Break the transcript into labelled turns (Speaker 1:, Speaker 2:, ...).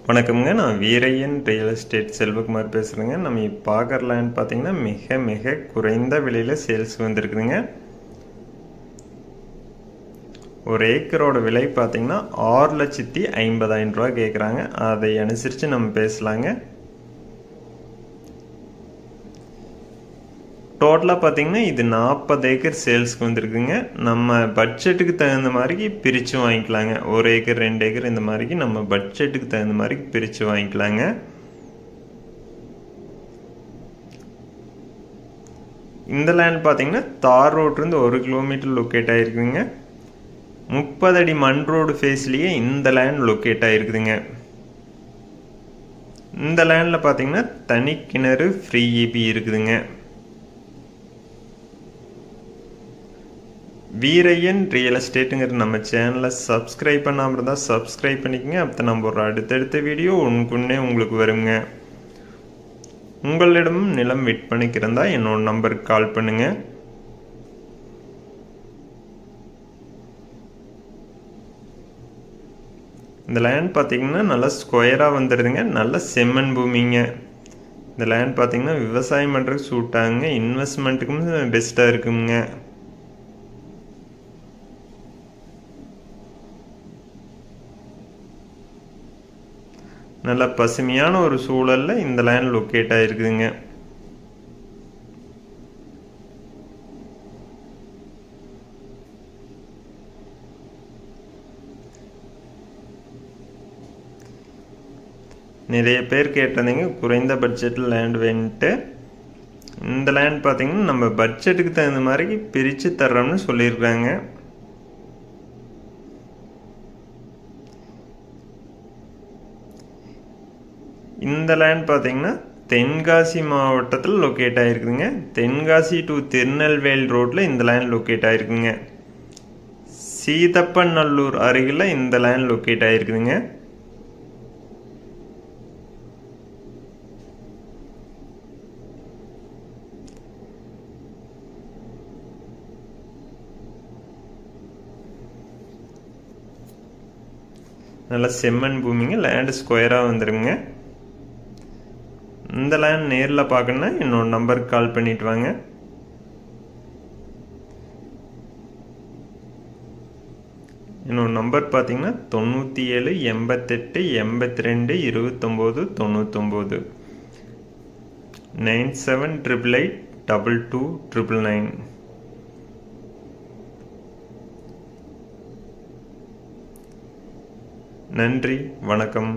Speaker 1: வணக்கம்ங்க. நான் Veeraiyan real estate Selvakumar பேசுகிறேங்க. நம்ம இப்போ பார்க்குற லேண்ட் பார்த்தீங்கன்னா மிக மிக குறைந்த விலையில் சேல்ஸ் வந்திருக்குதுங்க. ஒரு ஏக்கரோட விலை பார்த்தீங்கன்னா 6,50,000 ரூபா கேட்குறாங்க. அதை அனுசரித்து நம்ம பேசலாங்க. டோட்டலாக பார்த்தீங்கன்னா இது 40 ஏக்கர் சேல்ஸ்க்கு வந்துருக்குங்க. நம்ம பட்ஜெட்டுக்கு தகுந்த மாதிரி பிரித்து வாங்கிக்கலாங்க. 1 ஏக்கர் 2 ஏக்கர் இந்த மாதிரிக்கு நம்ம பட்ஜெட்டுக்கு தகுந்த மாதிரி பிரித்து வாங்கிக்கலாங்க. இந்த லேண்ட் பார்த்தீங்கன்னா தார் ரோட்லேருந்து 1 கிலோமீட்டர் லொக்கேட் ஆகிருக்குதுங்க. 30 அடி மண் ரோடு ஃபேஸ்லேயே இந்த லேண்ட் லொக்கேட் ஆகிருக்குதுங்க. இந்த லேண்டில் பார்த்தீங்கன்னா தனி கிணறு ஃப்ரீ இபி இருக்குதுங்க. வீரையன் ரியல் எஸ்டேட்டுங்கிற நம்ம சேனலை சப்ஸ்கிரைப் பண்ணாமல் இருந்தால் சப்ஸ்கிரைப் பண்ணிக்கங்க. அப்போ நம்ம ஒரு அடுத்தடுத்த வீடியோ ஒன்றுக்குன்னே உங்களுக்கு வருங்க. உங்களிடமும் நிலம் விற்பனைக்கு இருந்தால் என்னோட நம்பருக்கு கால் பண்ணுங்க. இந்த லேண்ட் பார்த்தீங்கன்னா நல்லா ஸ்கொயராக வந்துடுதுங்க. நல்ல செம்மண் பூமிங்க. இந்த லேண்ட் பார்த்தீங்கன்னா விவசாயம் பண்ணுறதுக்கு சூட் ஆகுங்க. இன்வெஸ்ட்மெண்ட்டுக்கும் பெஸ்ட்டாக இருக்குங்க. நல்ல பசுமையான ஒரு சூழலில் இந்த லேண்ட் லொக்கேட் ஆகிருக்குதுங்க. நிறைய பேர் கேட்டிருந்தீங்க குறைந்த பட்ஜெட்டில் லேண்ட் வேணுன்ட்டு. இந்த லேண்ட் பார்த்தீங்கன்னா நம்ம பட்ஜெட்டுக்கு தகுந்த மாதிரி பிரித்து தர்றோம்னு சொல்லியிருக்காங்க. இந்த லேண்ட் பார்த்தீங்கன்னா தென்காசி மாவட்டத்தில் லொக்கேட் ஆகிருக்குதுங்க. தென்காசி டு திருநெல்வேலி ரோட்டில் இந்த லேண்ட் லொக்கேட் ஆகிருக்குங்க. சீதப்பநல்லூர் அருகில் இந்த லேண்ட் லொக்கேட் ஆகிருக்குதுங்க. நல்ல செம்மண் பூமிங்க. லேண்டு ஸ்கொயராக வந்துடுங்க. இந்த லேண்ட் நேரில் பார்க்கணுன்னா என்னோட நம்பருக்கு கால் பண்ணிட்டு வாங்க. என்னோட நம்பர் பார்த்தீங்கன்னா 97 88 82 29 99 9788 22 999. நன்றி, வணக்கம்.